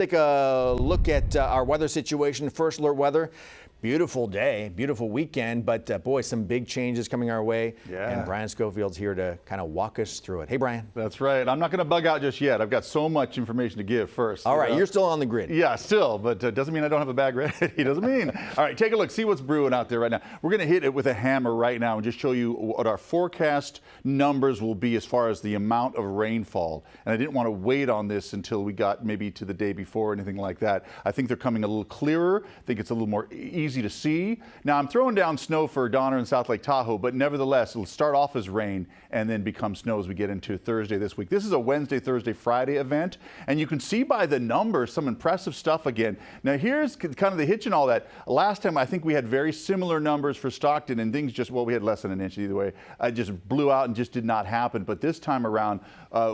Take a look at our weather situation. First alert weather. Beautiful day, beautiful weekend, but boy, some big changes coming our way. Yeah. And Brian Schofield's here to kind of walk us through it. Hey, Brian. That's right. I'm not going to bug out just yet. I've got so much information to give first. All right, you're still on the grid. Yeah, still, but doesn't mean I don't have a bag ready. Doesn't mean. All right, take a look. See what's brewing out there right now. We're going to hit it with a hammer right now and just show you what our forecast numbers will be as far as the amount of rainfall. And I didn't want to wait on this until we got maybe to the day before or anything like that. I think they're coming a little clearer. I think it's a little more easy to see. Now, I'm throwing down snow for Donner and South Lake Tahoe, but nevertheless, it'll start off as rain and then become snow as we get into Thursday this week. This is a Wednesday, Thursday, Friday event, and you can see by the numbers some impressive stuff again. Now, here's kind of the hitch and all that. Last time, I think we had very similar numbers for Stockton, and things just, well, we had less than an inch either way. It just blew out and just did not happen. But this time around,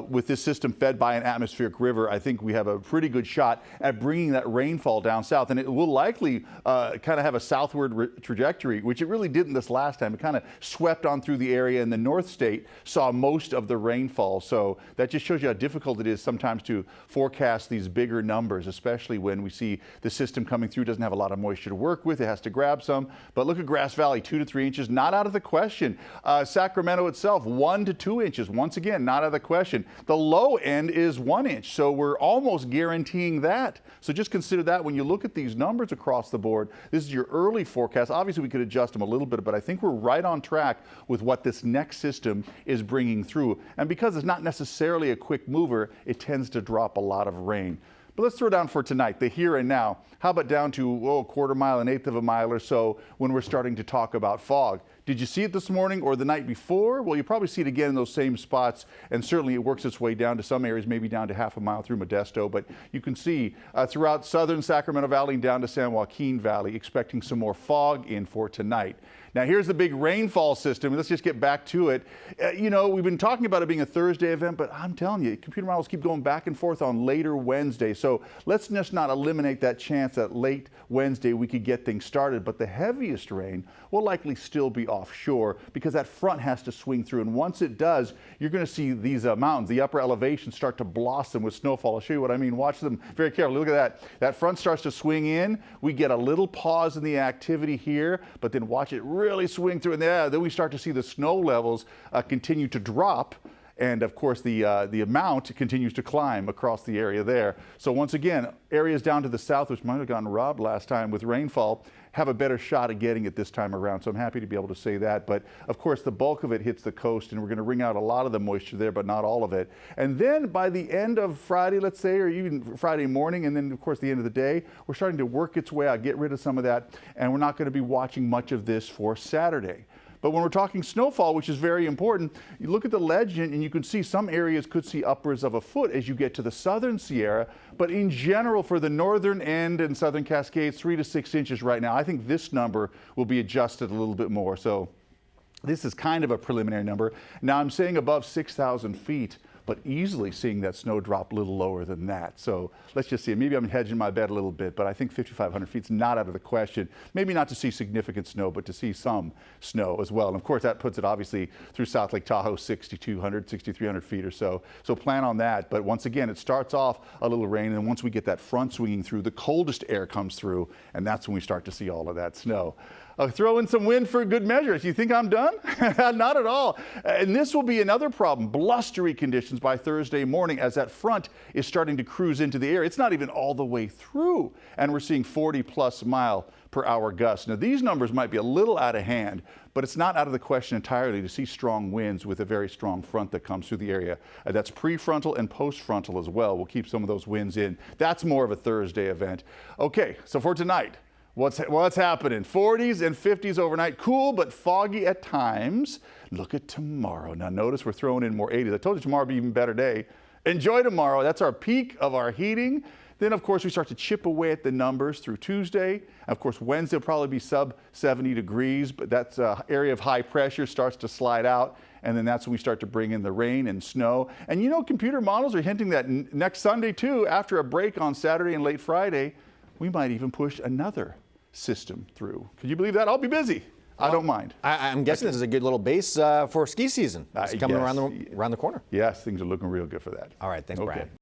with this system fed by an atmospheric river, I think we have a pretty good shot at bringing that rainfall down south, and it will likely kind of have a southward trajectory, which it really didn't this last time. It kind of swept on through the area, and the North State saw most of the rainfall. So that just shows you how difficult it is sometimes to forecast these bigger numbers, especially when we see the system coming through doesn't have a lot of moisture to work with. It has to grab some. But look at Grass Valley, 2 to 3 inches, not out of the question. Sacramento itself, 1 to 2 inches. Once again, not out of the question. The low end is 1 inch, so we're almost guaranteeing that. So just consider that when you look at these numbers across the board. This is your early forecast. Obviously, we could adjust them a little bit, but I think we're right on track with what this next system is bringing through. And because it's not necessarily a quick mover, it tends to drop a lot of rain. But let's throw down for tonight, the here and now. How about down to a quarter mile, an eighth of a mile or so when we're starting to talk about fog? Did you see it this morning or the night before? Well, you probably see it again in those same spots, and certainly it works its way down to some areas, maybe down to half a mile through Modesto. But you can see throughout southern Sacramento Valley and down to San Joaquin Valley, expecting some more fog in for tonight. Now, here's the big rainfall system. Let's just get back to it. You know, we've been talking about it being a Thursday event, but I'm telling you, computer models keep going back and forth on later Wednesday. So let's just not eliminate that chance that late Wednesday we could get things started. But the heaviest rain will likely still be offshore because that front has to swing through. And once it does, you're going to see these mountains, the upper elevations start to blossom with snowfall. I'll show you what I mean. Watch them very carefully. Look at that. That front starts to swing in. We get a little pause in the activity here, but then watch it really swing through. And then we start to see the snow levels continue to drop. And of course, the amount continues to climb across the area there. So once again, areas down to the south, which might have gotten robbed last time with rainfall, have a better shot at getting it this time around. So I'm happy to be able to say that. But of course, the bulk of it hits the coast, and we're going to wring out a lot of the moisture there, but not all of it. And then by the end of Friday, let's say, or even Friday morning, and then of course the end of the day, we're starting to work its way out, get rid of some of that, and we're not going to be watching much of this for Saturday. But when we're talking snowfall, which is very important, you look at the legend and you can see some areas could see upwards of a foot as you get to the southern Sierra. But in general, for the northern end and southern Cascades, 3 to 6 inches right now. I think this number will be adjusted a little bit more. So this is kind of a preliminary number. Now I'm saying above 6,000 feet, but easily seeing that snow drop a little lower than that. So let's just see. Maybe I'm hedging my bet a little bit, but I think 5,500 feet is not out of the question. Maybe not to see significant snow, but to see some snow as well. And of course, that puts it obviously through South Lake Tahoe, 6,200, 6,300 feet or so. So plan on that. But once again, it starts off a little rain, and once we get that front swinging through, the coldest air comes through, and that's when we start to see all of that snow. Throw in some wind for good measure. You think I'm done? Not at all. And this will be another problem. Blustery conditions by Thursday morning as that front is starting to cruise into the air. It's not even all the way through, and we're seeing 40+ mile per hour gusts. Now, these numbers might be a little out of hand, but it's not out of the question entirely to see strong winds with a very strong front that comes through the area. That's prefrontal and postfrontal as well. We'll keep some of those winds in. That's more of a Thursday event. Okay, so for tonight, what's happening? 40s and 50s overnight. Cool, but foggy at times. Look at tomorrow. Now notice we're throwing in more 80s. I told you tomorrow will be an even better day. Enjoy tomorrow. That's our peak of our heating. Then, of course, we start to chip away at the numbers through Tuesday. Of course, Wednesday will probably be sub 70 degrees, but that's an area of high pressure starts to slide out. And then that's when we start to bring in the rain and snow. And you know, computer models are hinting that next Sunday, too, after a break on Saturday and late Friday, we might even push another system through. Could you believe that? I'll be busy. I don't mind. I'm guessing this is a good little base for ski season. It's coming around the corner. Yes, things are looking real good for that. All right, thanks, Brian.